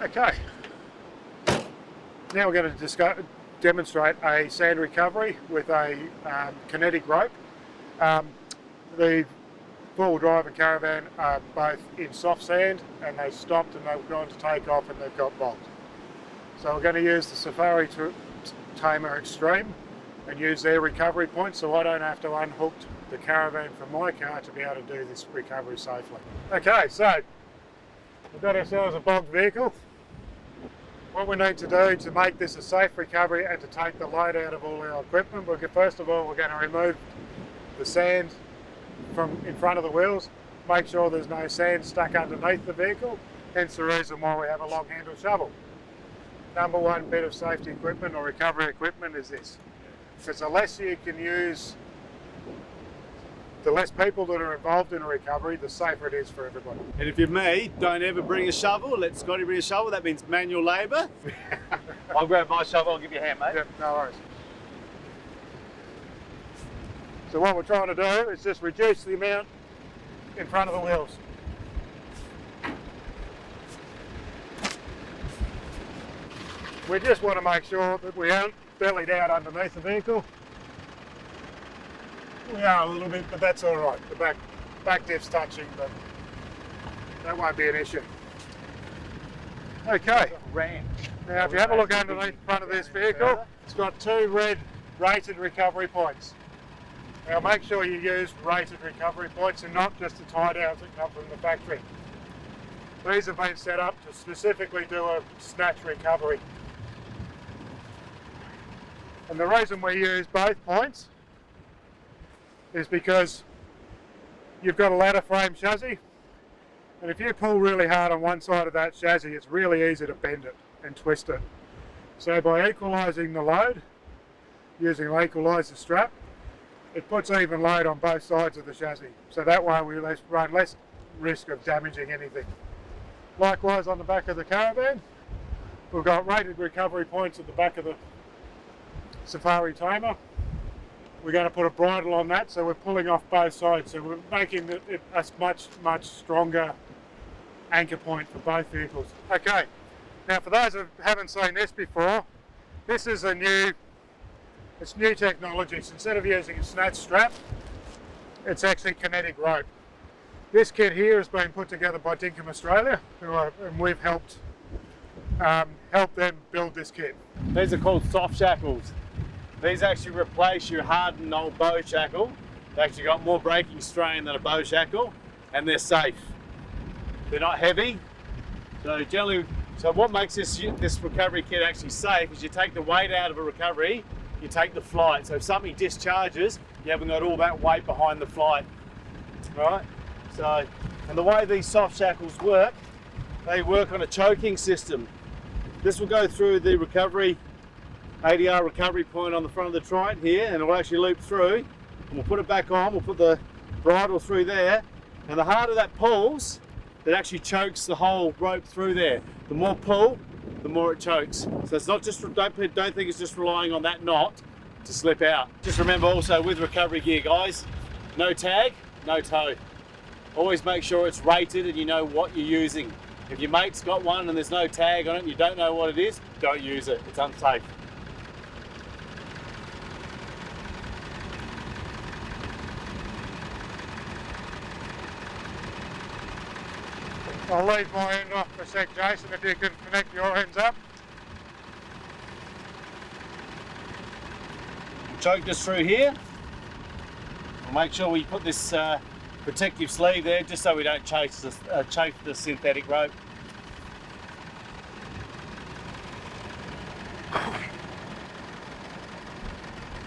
Okay, now we're going to demonstrate a sand recovery with a kinetic rope. The four-wheel drive and Caravan are both in soft sand, and they stopped and they've gone to take off and they've got bogged. So we're going to use the Safari Tamer Extreme and use their recovery point, so I don't have to unhook the Caravan from my car to be able to do this recovery safely. Okay, so we've got ourselves a bogged vehicle. What we need to do to make this a safe recovery and to take the load out of all our equipment, first of all we're going to remove the sand from in front of the wheels, make sure there's no sand stuck underneath the vehicle, hence the reason why we have a long handle shovel. Number one bit of safety equipment or recovery equipment is this, because the less you can use, the less people that are involved in a recovery, the safer it is for everybody. And if you're me, don't ever bring a shovel. Let Scotty bring a shovel. That means manual labour. I'll grab my shovel, I'll give you a hand, mate. Yep, no worries. So what we're trying to do is just reduce the amount in front of the wheels. We just want to make sure that we aren't bellied out underneath the vehicle. We are a little bit, but that's all right. The back diff's touching, but that won't be an issue. Okay. Now, if you have a look underneath the front of this vehicle, it's got two red rated recovery points. Now, make sure you use rated recovery points and not just the tie downs that come from the factory. These have been set up to specifically do a snatch recovery. And the reason we use both points is because you've got a ladder frame chassis, and if you pull really hard on one side of that chassis, it's really easy to bend it and twist it. So by equalising the load, using an equaliser strap, it puts even load on both sides of the chassis. So that way we run less risk of damaging anything. Likewise on the back of the Caravan, we've got rated recovery points at the back of the Safari Tamer. We're going to put a bridle on that, so we're pulling off both sides. So we're making it a much stronger anchor point for both vehicles. Okay, now for those who haven't seen this before, this is it's new technology. So instead of using a snatch strap, it's actually kinetic rope. This kit here has been put together by Dinkum Australia, and we've helped them build this kit. These are called soft shackles. These actually replace your hardened old bow shackle. They actually got more braking strain than a bow shackle, and they're safe. They're not heavy. So what makes this recovery kit actually safe is you take the weight out of a recovery, you take the flight. So if something discharges, you haven't got all that weight behind the flight, right? So, and the way these soft shackles work, they work on a choking system. This will go through the recovery ADR recovery point on the front of the trike here, and it will actually loop through, and we'll put it back on, we'll put the bridle through there, and the harder that pulls, it actually chokes the whole rope through there. The more pull, the more it chokes. So it's not just, don't think it's just relying on that knot to slip out. Just remember also with recovery gear, guys, no tag, no tow. Always make sure it's rated and you know what you're using. If your mate's got one and there's no tag on it and you don't know what it is, don't use it, it's unsafe. I'll leave my end off for a sec, Jason, if you can connect your ends up. Choke this through here. We'll make sure we put this protective sleeve there just so we don't choke the synthetic rope.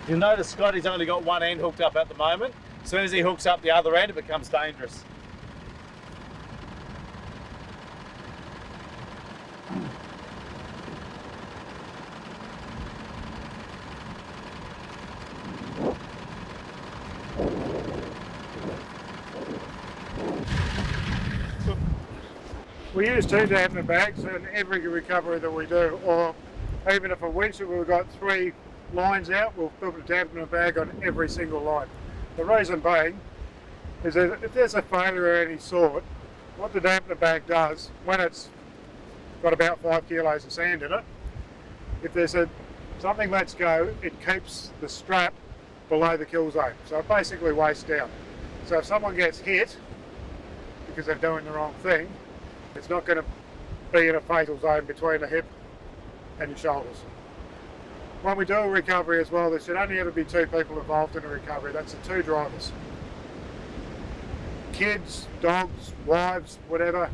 You'll notice Scotty's only got one end hooked up at the moment. As soon as he hooks up the other end, it becomes dangerous. We use 2 dampener bags in every recovery that we do, or even if a winch, we've got 3 lines out, we'll put a dampener bag on every single line. The reason being is that if there's a failure of any sort, what the dampener bag does, when it's got about 5 kilos of sand in it. If there's something lets go, it keeps the strap below the kill zone. So it basically weighs down. So if someone gets hit because they're doing the wrong thing, it's not going to be in a fatal zone between the hip and your shoulders. When we do a recovery as well, there should only ever be 2 people involved in a recovery. That's the 2 drivers. Kids, dogs, wives, whatever,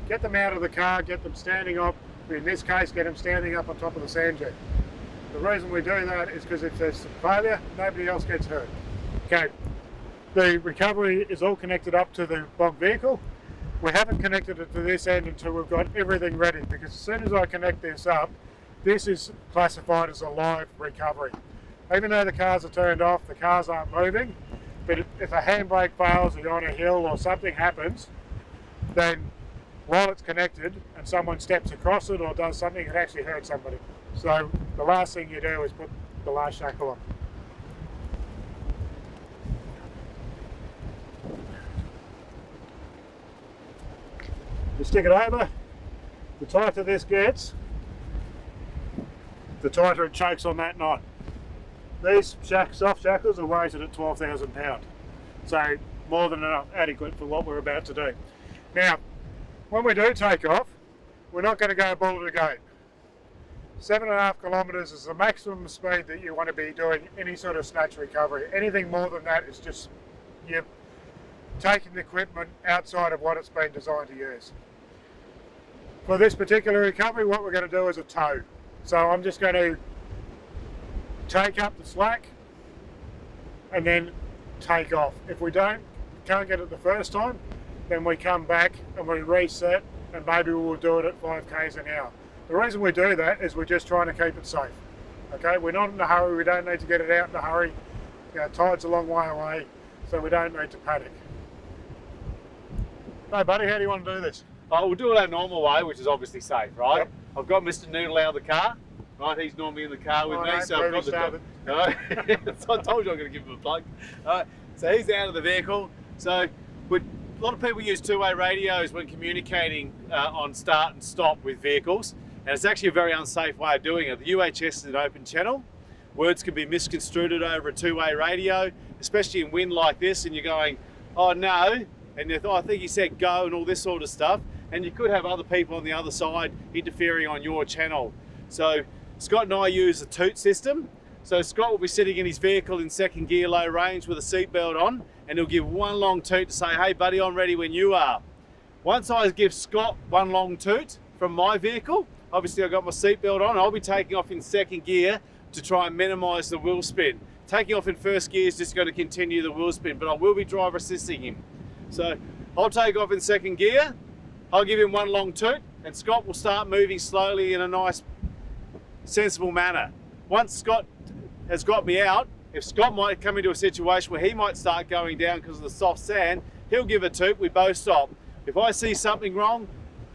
get them out of the car, get them standing up. In this case, get them standing up on top of the sand jet. The reason we do that is because if there's some failure, nobody else gets hurt. Okay, the recovery is all connected up to the bog vehicle. We haven't connected it to this end until we've got everything ready, because as soon as I connect this up, this is classified as a live recovery. Even though the cars are turned off, the cars aren't moving, but if a handbrake fails or you're on a hill or something happens, then while it's connected and someone steps across it or does something, it actually hurt somebody. So the last thing you do is put the last shackle on. You stick it over. The tighter this gets, the tighter it chokes on that knot. These soft shackles are weighted at 12,000 pounds. So more than enough, adequate for what we're about to do. Now, when we do take off, we're not going to go bullet a gate. 7.5 kilometres is the maximum speed that you want to be doing any sort of snatch recovery. Anything more than that is just you're taking the equipment outside of what it's been designed to use. For this particular recovery, what we're going to do is a tow. So I'm just going to take up the slack and then take off. If we can't get it the first time, then we come back and we reset, and maybe we'll do it at 5 k's an hour. The reason we do that is we're just trying to keep it safe. Okay, we're not in a hurry, we don't need to get it out in a hurry. You know, tide's a long way away, so we don't need to panic. Hey buddy, how do you want to do this? Oh, we'll do it our normal way, which is obviously safe, right? Yep. I've got Mr. Noodle out of the car, right? He's normally in the car with me, so I've got the so I told you I'm going to give him a plug. So he's out of the vehicle. So a lot of people use two-way radios when communicating on start and stop with vehicles, and it's actually a very unsafe way of doing it. The UHS is an open channel. Words can be misconstrued over a two-way radio, especially in wind like this, and you're going, oh no, and you thought, I think he said go and all this sort of stuff, and you could have other people on the other side interfering on your channel. So Scott and I use a toot system. So Scott will be sitting in his vehicle in second gear, low range with a seatbelt on, and he'll give one long toot to say, hey buddy, I'm ready when you are. Once I give Scott one long toot from my vehicle, obviously I've got my seatbelt on, I'll be taking off in second gear to try and minimize the wheel spin. Taking off in first gear is just going to continue the wheel spin, but I will be driver assisting him. So I'll take off in second gear, I'll give him one long toot, and Scott will start moving slowly in a nice, sensible manner. Once Scott has got me out, if Scott might come into a situation where he might start going down because of the soft sand, he'll give a toot, we both stop. If I see something wrong,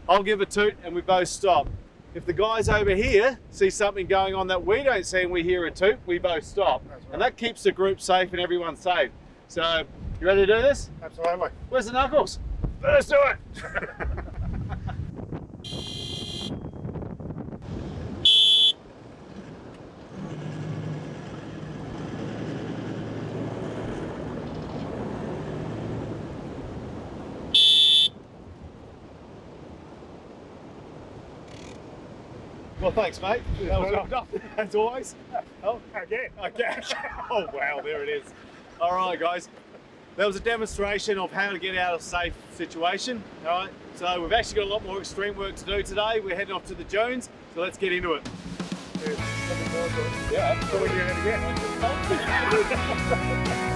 I'll give a toot and we both stop. If the guys over here see something going on that we don't see and we hear a toot, we both stop. Right. And that keeps the group safe and everyone safe. So, you ready to do this? Absolutely. Where's the knuckles? Let's do it. Well, thanks, mate. That was well done, as always. Oh, again. Okay. Oh, wow, there it is. All right, guys. That was a demonstration of how to get out of a safe situation. All right, so we've actually got a lot more extreme work to do today. We're heading off to the dunes, so let's get into it. Yeah, Yeah, what are you going to get?